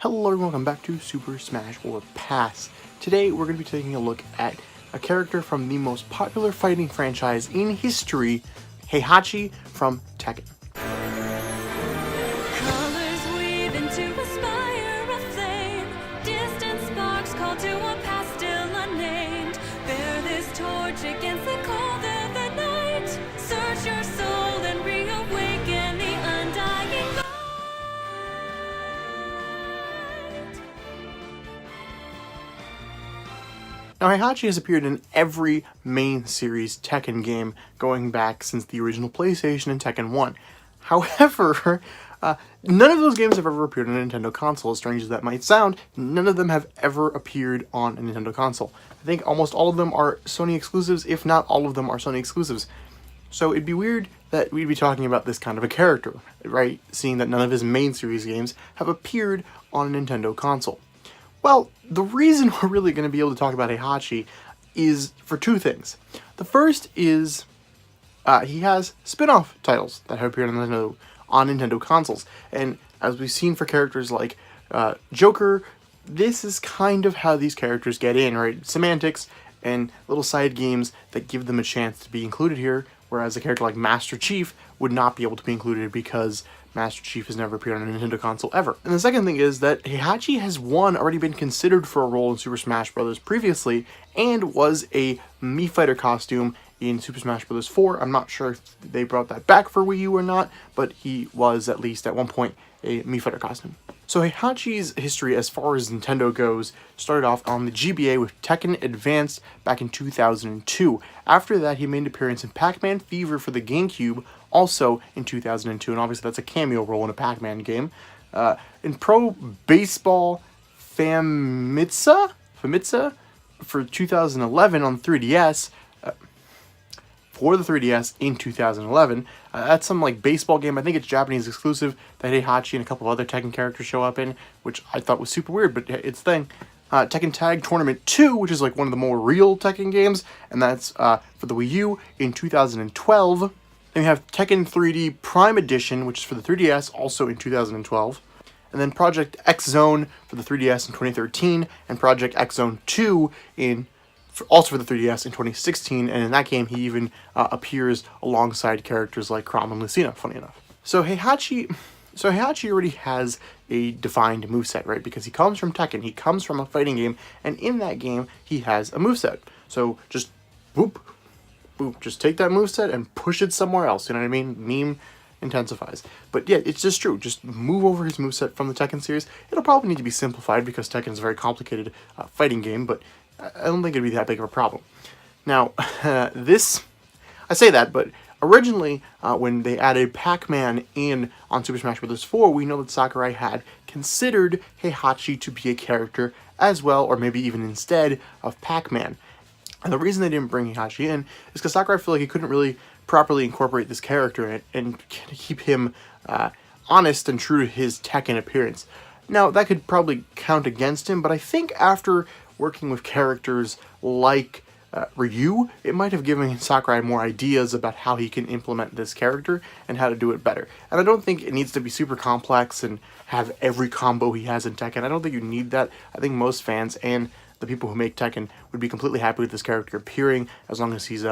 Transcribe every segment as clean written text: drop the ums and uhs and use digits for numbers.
Hello everyone, welcome back to Super Smash or Pass. Today we're going to be taking a look at a character from the most popular fighting franchise in history, Heihachi from Tekken. Colors weave into a spire of flame. Distant sparks call to a past still unnamed. Bear this torch against the cold of the night. Search your soul and reawaken the undying light. Now, Heihachi has appeared in every main series Tekken game going back since the original PlayStation and Tekken 1. However, none of those games have ever appeared on a Nintendo console, as strange as that might sound. None of them have ever appeared on a Nintendo console. I think almost all of them are Sony exclusives, if not all of them are Sony exclusives. So it'd be weird that we'd be talking about this kind of a character, right? Seeing that none of his main series games have appeared on a Nintendo console. Well, the reason we're really going to be able to talk about Heihachi is for two things. The first is he has spin-off titles that have appeared on Nintendo consoles. And as we've seen for characters like Joker, this is kind of how these characters get in, right? Semantics and little side games that give them a chance to be included here, whereas a character like Master Chief would not be able to be included because Master Chief has never appeared on a Nintendo console ever. And the second thing is that Heihachi has already been considered for a role in Super Smash Bros. Previously, and was a Mii Fighter costume in Super Smash Bros. 4. I'm not sure if they brought that back for Wii U or not, but he was at least at one point a Mii Fighter costume. So Heihachi's history as far as Nintendo goes started off on the GBA with Tekken Advanced back in 2002. After that, he made an appearance in Pac-Man Fever for the GameCube, also in 2002, and obviously that's a cameo role in a Pac-Man game. In Pro Baseball Famitsu for 2011 on 3DS, for the 3DS in 2011. That's some like baseball game. I think it's Japanese exclusive that Heihachi and a couple of other Tekken characters show up in, which I thought was super weird, but it's a thing. Tekken Tag Tournament 2, which is like one of the more real Tekken games, and that's for the Wii U in 2012. Then we have Tekken 3D Prime Edition, which is for the 3DS, also in 2012. And then Project X Zone for the 3DS in 2013, and Project X Zone 2 also for the 3DS in 2016, and in that game he even appears alongside characters like Chrom and Lucina, funny enough. So Heihachi already has a defined moveset, right? Because he comes from Tekken, he comes from a fighting game, and in that game he has a moveset. So just boop, boop, just take that moveset and push it somewhere else, you know what I mean? Meme intensifies. But yeah, it's just true. Just move over his moveset from the Tekken series. It'll probably need to be simplified because Tekken is a very complicated fighting game, but I don't think it'd be that big of a problem. Now, I say that, but originally, when they added Pac-Man in on Super Smash Bros. 4, we know that Sakurai had considered Heihachi to be a character as well, or maybe even instead of Pac-Man. And the reason they didn't bring Heihachi in is because Sakurai felt like he couldn't really properly incorporate this character and keep him honest and true to his Tekken appearance. Now, that could probably count against him, but I think after working with characters like Ryu, it might have given Sakurai more ideas about how he can implement this character and how to do it better. And I don't think it needs to be super complex and have every combo he has in Tekken. I don't think you need that. I think most fans and the people who make Tekken would be completely happy with this character appearing as long as he's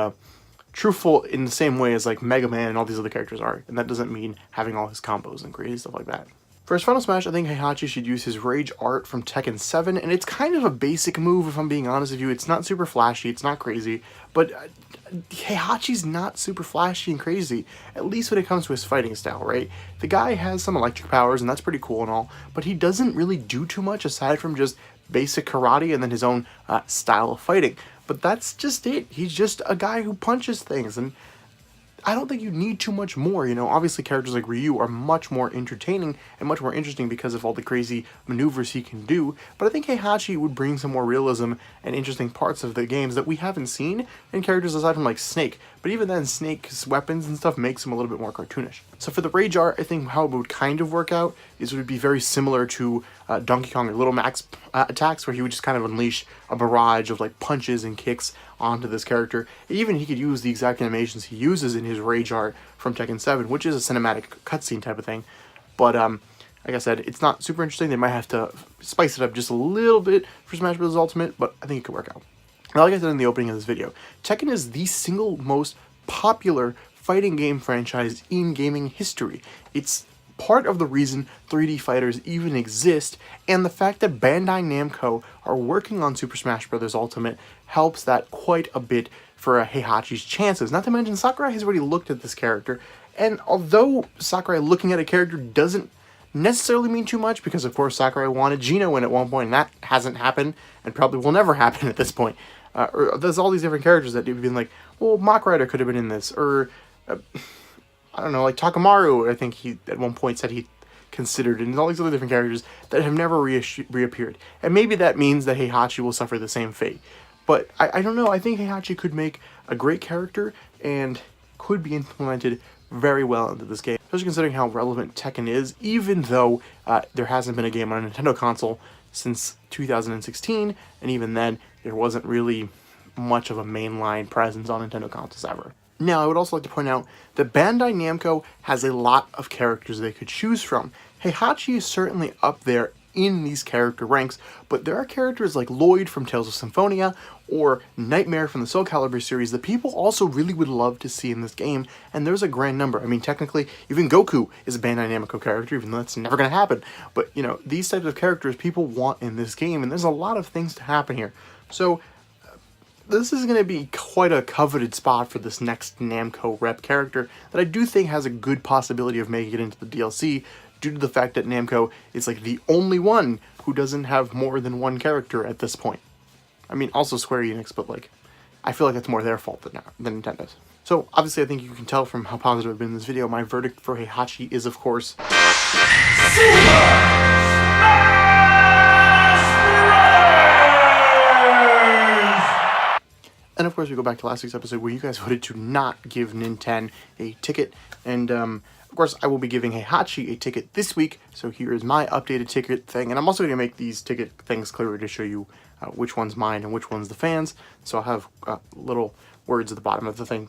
truthful in the same way as like Mega Man and all these other characters are. And that doesn't mean having all his combos and crazy stuff like that. For his final smash, I think Heihachi should use his Rage Art from Tekken 7, and it's kind of a basic move, if I'm being honest with you. It's not super flashy, it's not crazy, but Heihachi's not super flashy and crazy, at least when it comes to his fighting style, right? The guy has some electric powers, and that's pretty cool and all, but he doesn't really do too much aside from just basic karate and then his own style of fighting. But that's just it. He's just a guy who punches things, and I don't think you need too much more, you know. Obviously, characters like Ryu are much more entertaining and much more interesting because of all the crazy maneuvers he can do, but I think Heihachi would bring some more realism and interesting parts of the games that we haven't seen in characters aside from, like, Snake. But even then, Snake's weapons and stuff makes him a little bit more cartoonish. So for the Rage Art, I think how it would kind of work out is it would be very similar to Donkey Kong or Little Mac's attacks, where he would just kind of unleash a barrage of like punches and kicks onto this character. Even he could use the exact animations he uses in his Rage Art from Tekken 7, which is a cinematic cutscene type of thing. But Like I said, it's not super interesting. They might have to spice it up just a little bit for Smash Bros. Ultimate, but I think it could work out. Now, like I said in the opening of this video, Tekken is the single most popular fighting game franchise in gaming history. It's part of the reason 3D fighters even exist, and the fact that Bandai Namco are working on Super Smash Bros. Ultimate helps that quite a bit for Heihachi's chances. Not to mention, Sakurai has already looked at this character, and although Sakurai looking at a character doesn't necessarily mean too much, because of course Sakurai wanted Gino in at one point, and that hasn't happened, and probably will never happen at this point. Or there's all these different characters that have been like, well, Mach Rider could have been in this, or I don't know, like Takamaru, I think he at one point said he considered, and all these other different characters that have never reappeared. And maybe that means that Heihachi will suffer the same fate. But I don't know, I think Heihachi could make a great character and could be implemented very well into this game, especially considering how relevant Tekken is, even though there hasn't been a game on a Nintendo console since 2016, and even then, there wasn't really much of a mainline presence on Nintendo consoles ever. Now, I would also like to point out that Bandai Namco has a lot of characters they could choose from. Heihachi is certainly up there in these character ranks, but there are characters like Lloyd from Tales of Symphonia or Nightmare from the Soul Calibur series that people also really would love to see in this game, and there's a grand number. I mean, technically, even Goku is a Bandai Namco character, even though that's never going to happen. But, you know, these types of characters people want in this game, and there's a lot of things to happen here. So, this is going to be quite a coveted spot for this next Namco rep character that I do think has a good possibility of making it into the DLC, due to the fact that Namco is like the only one who doesn't have more than one character at this point. I mean, also Square Enix, but like, I feel like that's more their fault than Nintendo's. So, obviously, I think you can tell from how positive I've been in this video, my verdict for Heihachi is, of course, and of course, we go back to last week's episode where you guys voted to not give Ninten a ticket. And, of course, I will be giving Heihachi a ticket this week. So here is my updated ticket thing. And I'm also going to make these ticket things clearer to show you which one's mine and which one's the fans. So I'll have little words at the bottom of the thing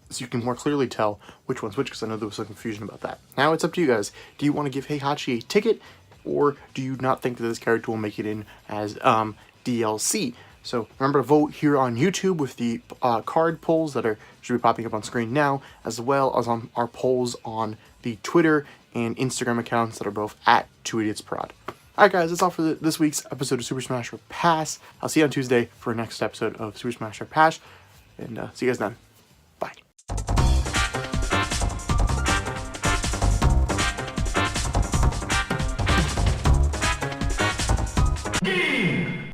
so you can more clearly tell which one's which, because I know there was some confusion about that. Now it's up to you guys. Do you want to give Heihachi a ticket, or do you not think that this character will make it in as DLC? So remember to vote here on YouTube with the card polls that should be popping up on screen now, as well as on our polls on the Twitter and Instagram accounts that are both at 2idiotsprod. Alright guys, that's all for this week's episode of Super Smash Bros. Pass. I'll see you on Tuesday for our next episode of Super Smash Bros. Pass, and see you guys then.